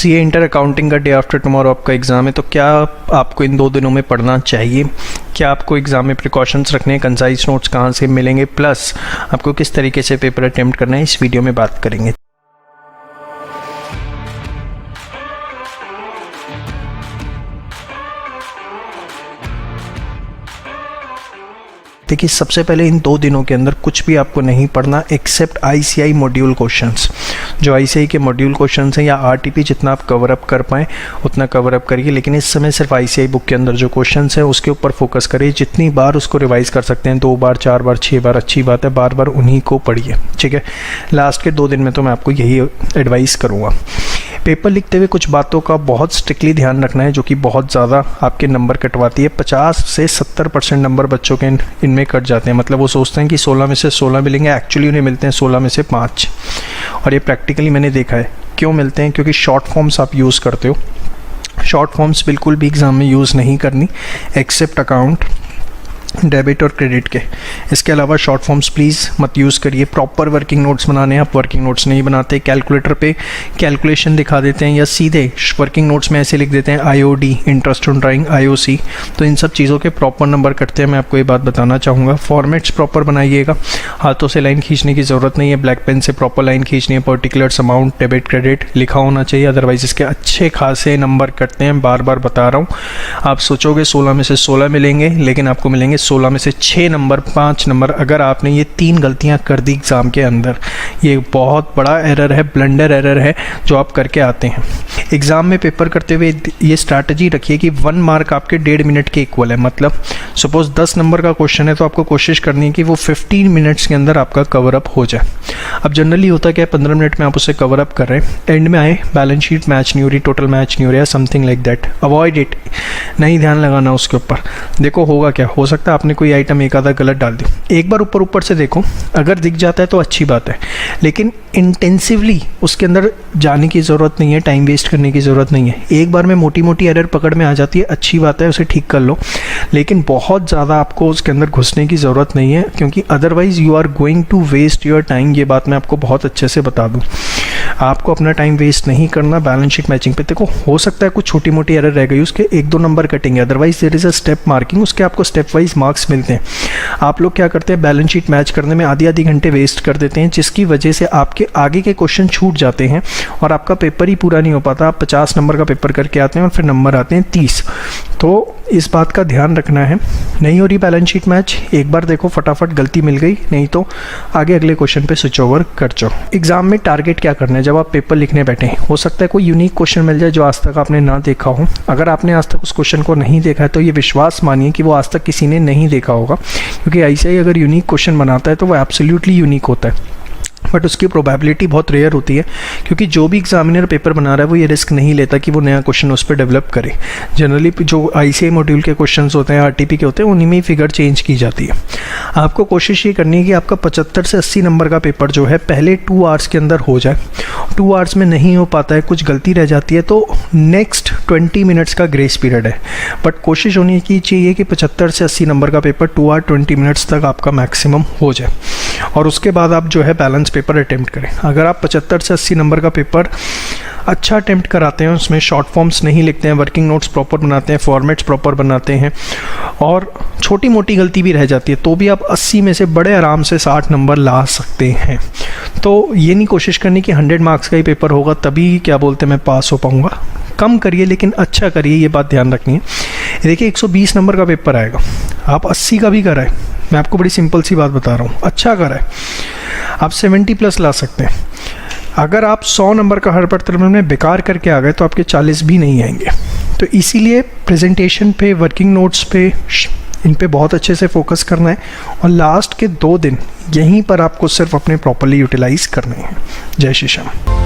CA inter accounting का day after tomorrow आपका exam है, तो क्या आपको इन 2 दिनों में पढ़ना चाहिए? क्या आपको एग्ज़ाम में प्रिकॉशंस रखने हैं? कंसाइज नोट्स कहाँ से मिलेंगे? प्लस आपको किस तरीके से पेपर अटेम्प्ट करना है, इस वीडियो में बात करेंगे। देखिए, सबसे पहले इन 2 दिनों के अंदर कुछ भी आपको नहीं पढ़ना एक्सेप्ट आईसीआई मॉड्यूल क्वेश्चंस। जो आईसीआई के मॉड्यूल क्वेश्चंस हैं या आरटीपी जितना आप कवर अप कर पाएँ उतना कवर अप करिए, लेकिन इस समय सिर्फ आईसीआई बुक के अंदर जो क्वेश्चंस हैं उसके ऊपर फोकस करिए। जितनी बार उसको रिवाइज कर सकते हैं, 2 बार 4 बार 6 बार, अच्छी बात है, बार बार उन्हीं को पढ़िए, ठीक है। लास्ट के 2 दिन में तो मैं आपको यही एडवाइस करूँगा। पेपर लिखते हुए कुछ बातों का बहुत स्ट्रिक्टली ध्यान रखना है जो कि बहुत ज़्यादा आपके नंबर कटवाती है। 50 से 70% नंबर बच्चों के इनमें कट जाते हैं। मतलब वो सोचते हैं कि 16 में से 16 मिलेंगे, एक्चुअली उन्हें मिलते हैं 16 में से 5। और ये प्रैक्टिकली मैंने देखा है। क्यों मिलते हैं? क्योंकि शॉर्ट फॉर्म्स आप यूज़ करते हो। शॉर्ट फॉर्म्स बिल्कुल भी एग्ज़ाम में यूज़ नहीं करनी एक्सेप्ट अकाउंट, डेबिट और क्रेडिट के। इसके अलावा शॉर्ट फॉर्म्स प्लीज़ मत यूज़ करिए। प्रॉपर वर्किंग नोट्स बनाने हैं, आप वर्किंग नोट्स नहीं बनाते। कैलकुलेटर पे कैलकुलेशन दिखा देते हैं या सीधे वर्किंग नोट्स में ऐसे लिख देते हैं IOD, interest on drawing, IOC. तो इन सब चीज़ों के प्रॉपर नंबर कटते हैं, मैं आपको ये बात बताना चाहूँगा। फॉर्मेट्स प्रॉपर बनाइएगा, हाथों से लाइन खींचने की ज़रूरत नहीं है, ब्लैक पेन से प्रॉपर लाइन खींचनी है। पर्टिकुलर्स अमाउंट, डेबिट क्रेडिट लिखा होना चाहिए, अदरवाइज इसके अच्छे खासे नंबर कटते हैं। बार बार बता रहा हूँ, आप सोचोगे 16 में से 16 मिलेंगे, लेकिन आपको मिलेंगे 16 में से 6 नंबर, 5 नंबर। अगर आपने ये 3 गलतियां कर दी एग्ज़ाम के अंदर, ये बहुत बड़ा एरर है, ब्लंडर एरर है जो आप करके आते हैं। एग्ज़ाम में पेपर करते हुए ये स्ट्रैटेजी रखिए कि 1 मार्क आपके 1.5 मिनट के इक्वल है। मतलब सपोज 10 नंबर का क्वेश्चन है तो आपको कोशिश करनी है कि वो 15 मिनट्स के अंदर आपका कवर अप हो जाए। अब जनरली होता क्या है, 15 मिनट में आप उसे कवर अप कर रहे हैं, एंड में आए बैलेंस शीट मैच नहीं हो रही, टोटल मैच नहीं हो रहा, something like that. Avoid it, नहीं ध्यान लगाना उसके ऊपर। देखो होगा क्या, हो सकता है आपने कोई आइटम एक आधा गलत डाल दी। एक बार ऊपर से देखो, अगर दिख जाता है तो अच्छी बात है, लेकिन इंटेंसिवली उसके अंदर जाने की ज़रूरत नहीं है, टाइम वेस्ट करने की ज़रूरत नहीं है। एक बार में मोटी मोटी एरर पकड़ में आ जाती है, अच्छी बात है, उसे ठीक कर लो, लेकिन बहुत ज़्यादा आपको उसके अंदर घुसने की ज़रूरत नहीं है, क्योंकि otherwise you are going to waste your time. ये बात मैं आपको बहुत अच्छे से बता दूँ, आपको अपना टाइम वेस्ट नहीं करना। बैलेंस शीट मैचिंग पे देखो, हो सकता है कुछ छोटी मोटी एरर रह गई, उसके 1-2 नंबर कटेंगे, otherwise there is a step marking, उसके आपको स्टेप वाइज मार्क्स मिलते हैं। आप लोग क्या करते हैं, बैलेंस शीट मैच करने में आधी घंटे वेस्ट कर देते हैं, जिसकी वजह से आपके आगे के क्वेश्चन छूट जाते हैं और आपका पेपर ही पूरा नहीं हो पाता। आप 50 नंबर का पेपर करके आते हैं और फिर नंबर आते हैं 30। तो इस बात का ध्यान रखना है। नहीं हो रही बैलेंस शीट मैच, एक बार देखो, फटाफट गलती मिल गई, नहीं तो आगे अगले क्वेश्चन पे स्विच ओवर कर जाओ। एग्जाम में टारगेट क्या करना है? जब आप पेपर लिखने बैठे हैं, हो सकता है कोई यूनिक क्वेश्चन मिल जाए जो आज तक आपने ना देखा हो। अगर आपने आज तक उस क्वेश्चन को नहीं देखा है तो ये विश्वास मानिए कि वो आज तक किसी ने नहीं देखा होगा, क्योंकि ऐसे ही अगर यूनिक क्वेश्चन बनाता है तो वो एब्सोल्युटली यूनिक होता है, बट उसकी प्रोबेबिलिटी बहुत रेयर होती है, क्योंकि जो भी एग्जामिनर पेपर बना रहा है वो ये रिस्क नहीं लेता कि वो नया क्वेश्चन उस पर डेवलप करे। जनरली जो आईसीआई मॉड्यूल के क्वेश्चंस होते हैं, आरटीपी के होते हैं, उन्हीं में ही फिगर चेंज की जाती है। आपको कोशिश ये करनी है कि आपका 75 से 80 नंबर का पेपर जो है पहले 2 आवर्स के अंदर हो जाए। 2 आवर्स में नहीं हो पाता है, कुछ गलती रह जाती है, तो नेक्स्ट 20 मिनट्स का ग्रेस पीरियड है, बट कोशिश होनी चाहिए कि 75 से 80 नंबर का पेपर 2 आवर 20 मिनट्स तक आपका मैक्सिमम हो जाए, और उसके बाद आप जो है बैलेंस पेपर अटेम्प्ट करें। अगर आप 75 से 80 नंबर का पेपर अच्छा अटेम्प्ट कराते हैं, उसमें शॉर्ट फॉर्म्स नहीं लिखते हैं, वर्किंग नोट्स प्रॉपर बनाते हैं, फॉर्मेट्स प्रॉपर बनाते हैं, और छोटी मोटी गलती भी रह जाती है, तो भी आप 80 में से बड़े आराम से 60 नंबर ला सकते हैं। तो ये नहीं कोशिश करनी कि 100 मार्क्स का ही पेपर होगा तभी क्या बोलते हैं मैं पास हो पाऊँगा। कम करिए लेकिन अच्छा करिए, ये बात ध्यान रखनी है। देखिए 120 नंबर का पेपर आएगा, आप 80 का भी कराएं, मैं आपको बड़ी सिंपल सी बात बता रहा हूँ, अच्छा कराएं, आप 70 प्लस ला सकते हैं। अगर आप 100 नंबर का हर पेपर में बेकार करके आ गए तो आपके 40 भी नहीं आएंगे। तो इसीलिए प्रेजेंटेशन पे, वर्किंग नोट्स पे, इन पे बहुत अच्छे से फोकस करना है, और लास्ट के 2 दिन यहीं पर आपको सिर्फ अपने प्रॉपरली यूटिलाइज करने हैं। जय श्री श्याम।